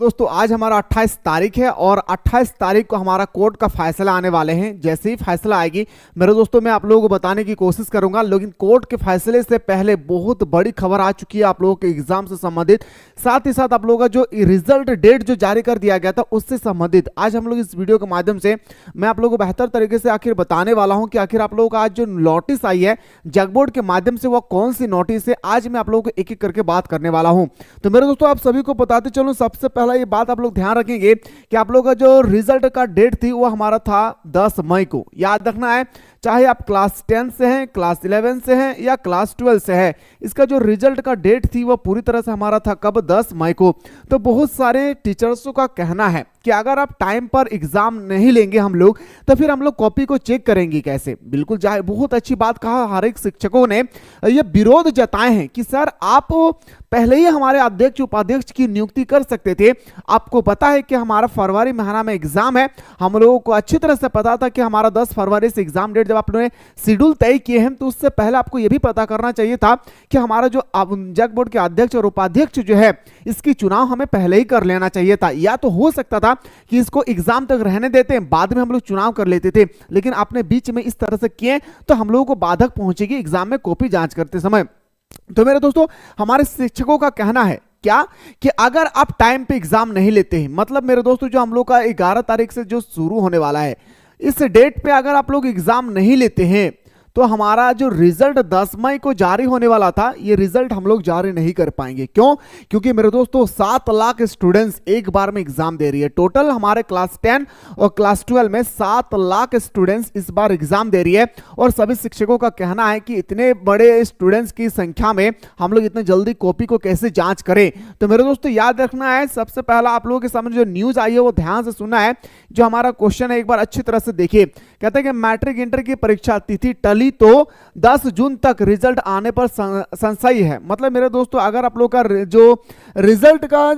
दोस्तों आज हमारा 28 तारीख है और 28 तारीख को हमारा कोर्ट का फैसला आने वाले हैं। जैसे ही फैसला आएगी मेरे दोस्तों मैं आप लोगों को बताने की कोशिश करूंगा, लेकिन कोर्ट के फैसले से पहले बहुत बड़ी खबर आ चुकी है आप लोगों के एग्जाम से संबंधित। साथ ही साथ आप लोगों का जो रिजल्ट डेट जो जारी कर दिया गया था उससे संबंधित आज हम लोग इस वीडियो के माध्यम से मैं आप लोगों को बेहतर तरीके से आखिर बताने वाला हूँ कि आखिर आप लोगों का आज जो नोटिस आई है जग बोर्ड के माध्यम से वो कौन सी नोटिस है। आज मैं आप लोगों को एक एक करके बात करने वाला हूँ। तो मेरे दोस्तों आप सभी को बताते चलूं, सबसे पहला ये बात आप लोग ध्यान रखेंगे कि आप लोगों का जो रिजल्ट का डेट थी वो हमारा था 10 मई को। याद रखना है, चाहे आप क्लास 10 से हैं, क्लास 11 से हैं या क्लास 12 से है, इसका जो रिजल्ट का डेट थी वो पूरी तरह से हमारा था कब, 10 मई को। तो बहुत सारे टीचर्सों का कहना है कि अगर आप टाइम पर एग्जाम नहीं लेंगे हम लोग तो फिर हम लोग कॉपी को चेक करेंगे कैसे। बिल्कुल बहुत अच्छी बात कहा, हर एक शिक्षकों ने यह विरोध जताए हैं कि सर आप पहले ही हमारे अध्यक्ष उपाध्यक्ष की नियुक्ति कर सकते थे। आपको पता है कि हमारा फरवरी महीना में एग्जाम है, हम लोगों को अच्छी तरह से पता था कि हमारा 10 फरवरी से एग्जाम डेट जब आपने शेड्यूल तय किए हैं तो उससे पहले आपको यह भी पता करना चाहिए था कि हमारा जो जग बोर्ड के अध्यक्ष और उपाध्यक्ष जो है इसकी चुनाव हमें पहले ही कर लेना चाहिए था। या तो हो सकता था कि इसको एग्जाम तक रहने देते हैं, बाद में हम लोग चुनाव कर लेते थे, लेकिन आपने बीच में इस तरह से किए तो हम लोगों को बाधक पहुंचेगी एग्जाम में कॉपी जांच करते समय। तो मेरे दोस्तों हमारे शिक्षकों का कहना है क्या कि अगर आप टाइम पे एग्जाम नहीं लेते हैं, मतलब मेरे दोस्तों जो हम लोग का 11 तारीख से जो शुरू होने वाला है इस डेट पे अगर आप लोग एग्जाम नहीं लेते हैं तो हमारा जो रिजल्ट 10 मई को जारी होने वाला था ये रिजल्ट हम लोग जारी नहीं कर पाएंगे। क्यों? क्योंकि मेरे दोस्तों 7 लाख स्टूडेंट्स एक बार में एग्जाम दे रही है। टोटल हमारे क्लास 10 और क्लास 12 में 7 लाख स्टूडेंट्स इस बार एग्जाम दे रही है और सभी शिक्षकों का कहना है कि इतने बड़े स्टूडेंट्स की संख्या में हम लोग इतने जल्दी कॉपी को कैसे जांच करें। तो मेरे दोस्तों याद रखना है, सबसे पहला आप लोगों के सामने जो न्यूज आई है वो ध्यान से सुनना है। जो हमारा क्वेश्चन है एक बार अच्छी तरह से देखिए। कहते हैं कि मैट्रिक इंटर की परीक्षा तिथि टली तो 10 जून तक रिजल्ट आने पर संशय है। मतलब मेरे दोस्तों अगर आप लोग का जो रिजल्ट का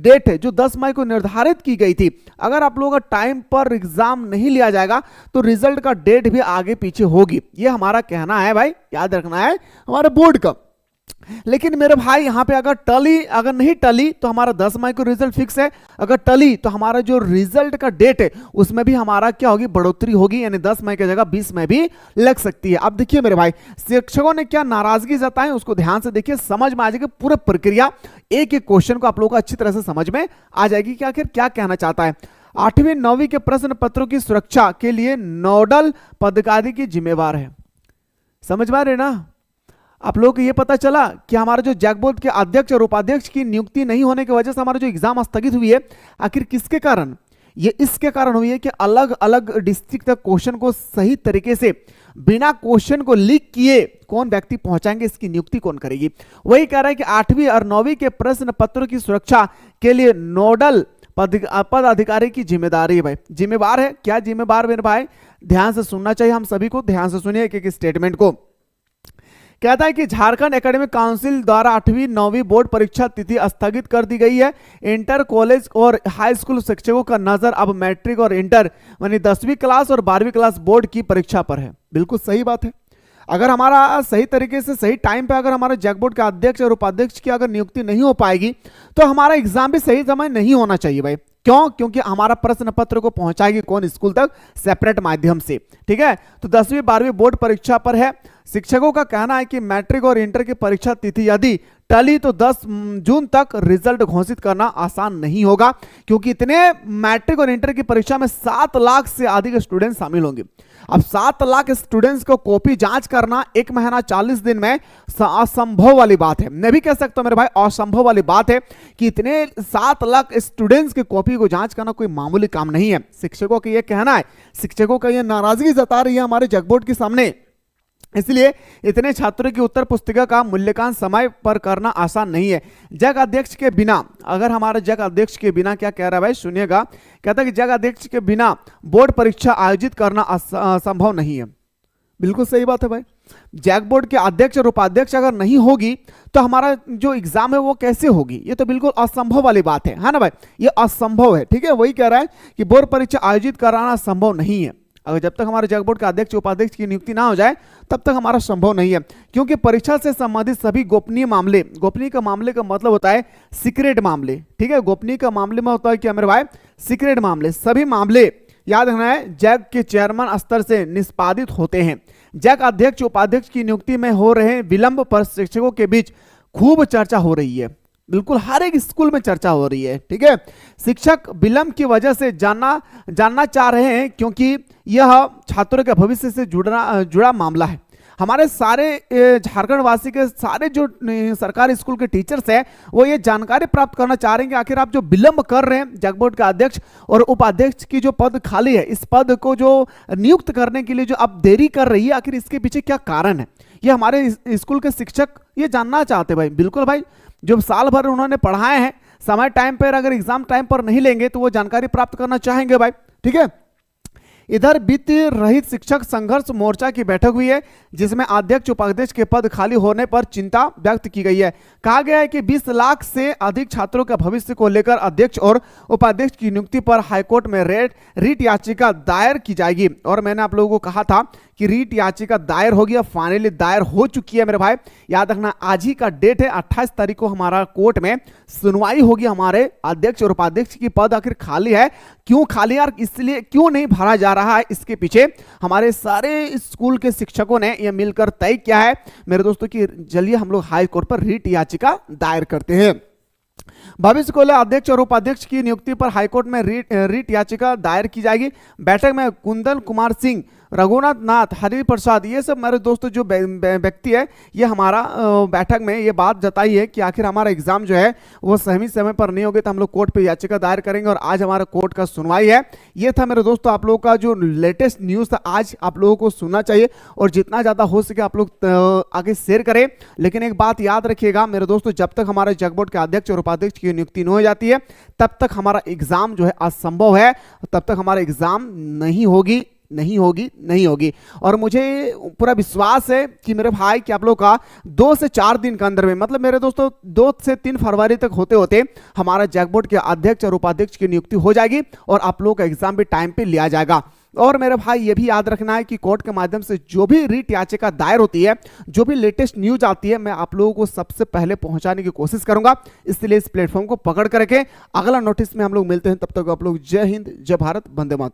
डेट है जो 10 मई को निर्धारित की गई थी, अगर आप लोगों का टाइम पर एग्जाम नहीं लिया जाएगा तो रिजल्ट का डेट भी आगे पीछे होगी। ये हमारा कहना है भाई, याद रखना है हमारे बोर्ड का। लेकिन मेरे भाई यहां पे अगर नहीं टली तो हमारा 10 मई को रिजल्ट फिक्स है, अगर टली तो हमारा जो रिजल्ट का डेट है उसमें भी हमारा क्या होगी, बढ़ोतरी होगी, यानी 10 मई की जगह 20 मई भी लग सकती है। अब देखिए मेरे भाई शिक्षकों ने क्या नाराजगी जताई उसको ध्यान से देखिए, समझ में आ जाएगी पूरी प्रक्रिया। एक एक क्वेश्चन को आप लोगों को अच्छी तरह से समझ में आ जाएगी कि आखिर क्या कहना चाहता है। 8वीं 9वीं के प्रश्न पत्रों की सुरक्षा के लिए नोडल पदाधिकारी की जिम्मेवार है। समझ में आ रहे ना आप लोग को? ये पता चला कि हमारा जो जग बोर्ड के अध्यक्ष और उपाध्यक्ष की नियुक्ति नहीं होने की वजह से हमारा जो एग्जाम स्थगित हुई है, आखिर किसके कारण? ये इसके कारण हुई है कि अलग अलग डिस्ट्रिक्ट तक क्वेश्चन को सही तरीके से बिना क्वेश्चन को लीक किए कौन व्यक्ति पहुंचाएंगे, इसकी नियुक्ति कौन करेगी? वही कह रहा है कि 8वीं और 9वीं के प्रश्न पत्रों की सुरक्षा के लिए नोडल पद अधिकारी की जिम्मेदारी है। भाई जिम्मेवार है, क्या जिम्मेवार मेरे भाई? ध्यान से सुनना चाहिए हम सभी को, ध्यान से सुनिए एक स्टेटमेंट को। कहता है कि झारखंड एकेडमिक काउंसिल द्वारा 8वीं 9वीं बोर्ड परीक्षा तिथि स्थगित कर दी गई है। इंटर कॉलेज और हाई स्कूल शिक्षकों का नजर अब मैट्रिक और इंटर यानी 10वीं क्लास और 12वीं क्लास बोर्ड की परीक्षा पर है। बिल्कुल सही बात है। अगर हमारा सही तरीके से सही टाइम पे अगर हमारे जग बोर्ड के अध्यक्ष और उपाध्यक्ष की अगर नियुक्ति नहीं हो पाएगी तो हमारा एग्जाम भी सही समय नहीं होना चाहिए भाई। क्यों? क्योंकि हमारा प्रश्न पत्र को पहुंचाएगी कौन? स्कूल तक सेपरेट माध्यम से। ठीक है, तो 10वीं 12वीं बोर्ड परीक्षा पर है। शिक्षकों का कहना है कि मैट्रिक और इंटर की परीक्षा तिथि यदि टली तो 10 जून तक रिजल्ट घोषित करना आसान नहीं होगा, क्योंकि इतने मैट्रिक और इंटर की परीक्षा में 7 लाख से अधिक स्टूडेंट शामिल होंगे। अब 7 लाख स्टूडेंट्स को कॉपी जांच करना 1 महीना 40 दिन में असंभव वाली बात है। मैं भी कह सकता हूं मेरे भाई असंभव वाली बात है कि इतने 7 लाख स्टूडेंट्स की कॉपी को जांच करना कोई मामूली काम नहीं है। शिक्षकों का यह कहना है, शिक्षकों का यह नाराजगी जता रही है हमारे जग बोर्ड के सामने। इसलिए इतने छात्रों की उत्तर पुस्तिका का मूल्यांकन समय पर करना आसान नहीं है। जग अध्यक्ष के बिना, अगर हमारे जग अध्यक्ष के बिना क्या कह रहा है भाई सुनिएगा, कहता है कि जग अध्यक्ष के बिना बोर्ड परीक्षा आयोजित करना संभव नहीं है। बिल्कुल सही बात है भाई। जग बोर्ड के अध्यक्ष और उपाध्यक्ष अगर नहीं होगी तो हमारा जो एग्जाम है वो कैसे होगी? ये तो बिल्कुल असंभव वाली बात है ना भाई, ये असंभव है। ठीक है, वही कह रहा है कि बोर्ड परीक्षा आयोजित कराना संभव नहीं है। अगर जब तक हमारे जैक बोर्ड के अध्यक्ष उपाध्यक्ष की नियुक्ति ना हो जाए तब तक हमारा संभव नहीं है, क्योंकि परीक्षा से संबंधित सभी गोपनीय मामले, गोपनीय का मामले का मतलब होता है सीक्रेट मामले, ठीक है। गोपनीय का मामले में होता है क्या मेरे भाई, सीक्रेट मामले, सभी मामले याद रखना है जैक के चेयरमैन स्तर से निष्पादित होते हैं। जैक अध्यक्ष उपाध्यक्ष की नियुक्ति में हो रहे विलंब पर शिक्षकों के बीच खूब चर्चा हो रही है, बिल्कुल हर एक स्कूल में चर्चा हो रही है, ठीक है। शिक्षक विलंब की वजह से जानना चाह रहे हैं, क्योंकि यह छात्रों के भविष्य से जुड़ा मामला है। हमारे सारे झारखंड वासी के सारे जो सरकारी स्कूल के टीचर्स हैं वो ये जानकारी प्राप्त करना चाह रहे हैं कि आखिर आप जो विलंब कर रहे हैं जैक बोर्ड का अध्यक्ष और उपाध्यक्ष की जो पद खाली है, इस पद को जो नियुक्त करने के लिए जो आप देरी कर रही है, आखिर इसके पीछे क्या कारण है, ये हमारे स्कूल के शिक्षक ये जानना चाहते भाई। बिल्कुल भाई, जो साल भर उन्होंने पढ़ाए हैं, समय टाइम पर अगर एग्जाम टाइम पर नहीं लेंगे तो वो जानकारी प्राप्त करना चाहेंगे भाई, ठीक है। इधर वित्त रहित शिक्षक संघर्ष मोर्चा की बैठक हुई है, जिसमें अध्यक्ष उपाध्यक्ष के पद खाली होने पर चिंता व्यक्त की गई है। कहा गया है कि 20 लाख से अधिक छात्रों के भविष्य को लेकर अध्यक्ष और उपाध्यक्ष की नियुक्ति पर हाईकोर्ट में रीट याचिका दायर की जाएगी। और मैंने आप लोगों को कहा था कि रीट याचिका दायर होगी, अब फाइनली दायर हो चुकी है मेरे भाई। याद रखना आज ही का डेट है, 28 तारीख को हमारा कोर्ट में सुनवाई होगी। हमारे अध्यक्ष और उपाध्यक्ष की पद आखिर खाली है, क्यों खाली यार, इसलिए क्यों नहीं भरा जा रहा है, इसके पीछे हमारे सारे स्कूल के शिक्षकों ने यह मिलकर तय किया है मेरे दोस्तों कि चलिए हम लोग हाई कोर्ट पर रीट याचिका दायर करते हैं। भविष्य को लेकर अध्यक्ष और उपाध्यक्ष की नियुक्ति पर हाईकोर्ट में रीट याचिका दायर की जाएगी। बैठक में कुंदन कुमार सिंह, रघुनाथ नाथ, हरि प्रसाद, ये सब मेरे दोस्तों जो व्यक्ति है ये हमारा बैठक में ये बात जताई है कि आखिर हमारा एग्जाम जो है वो सही समय पर नहीं होगी तो हम लोग कोर्ट पे याचिका दायर करेंगे, और आज हमारा कोर्ट का सुनवाई है। ये था मेरे दोस्तों आप लोगों का जो लेटेस्ट न्यूज़ था, आज आप लोगों को सुनना चाहिए और जितना ज़्यादा हो सके आप लोग आगे शेयर करें। लेकिन एक बात याद रखिएगा मेरे दोस्तों, जब तक हमारे जैक बोर्ड के अध्यक्ष और उपाध्यक्ष की नियुक्ति नहीं हो जाती है तब तक हमारा एग्जाम जो है असंभव है, तब तक हमारा एग्जाम नहीं होगी। और मुझे पूरा विश्वास है कि मेरे भाई कि आप लोग का 2 से 4 दिन के अंदर में, मतलब मेरे दोस्तों 2 से 3 फरवरी तक होते होते हमारा जैक बोर्ड के अध्यक्ष और उपाध्यक्ष की नियुक्ति हो जाएगी और आप लोगों का एग्जाम भी टाइम पे लिया जाएगा। और मेरे भाई ये भी याद रखना है कि कोर्ट के माध्यम से जो भी रीट याचिका दायर होती है, जो भी लेटेस्ट न्यूज आती है, मैं आप लोगों को सबसे पहले पहुंचाने की कोशिश करूंगा। इसलिए इस प्लेटफॉर्म को पकड़ करके अगला नोटिस में हम लोग मिलते हैं। तब तक आप लोग जय हिंद, जय भारत, वंदे मातरम।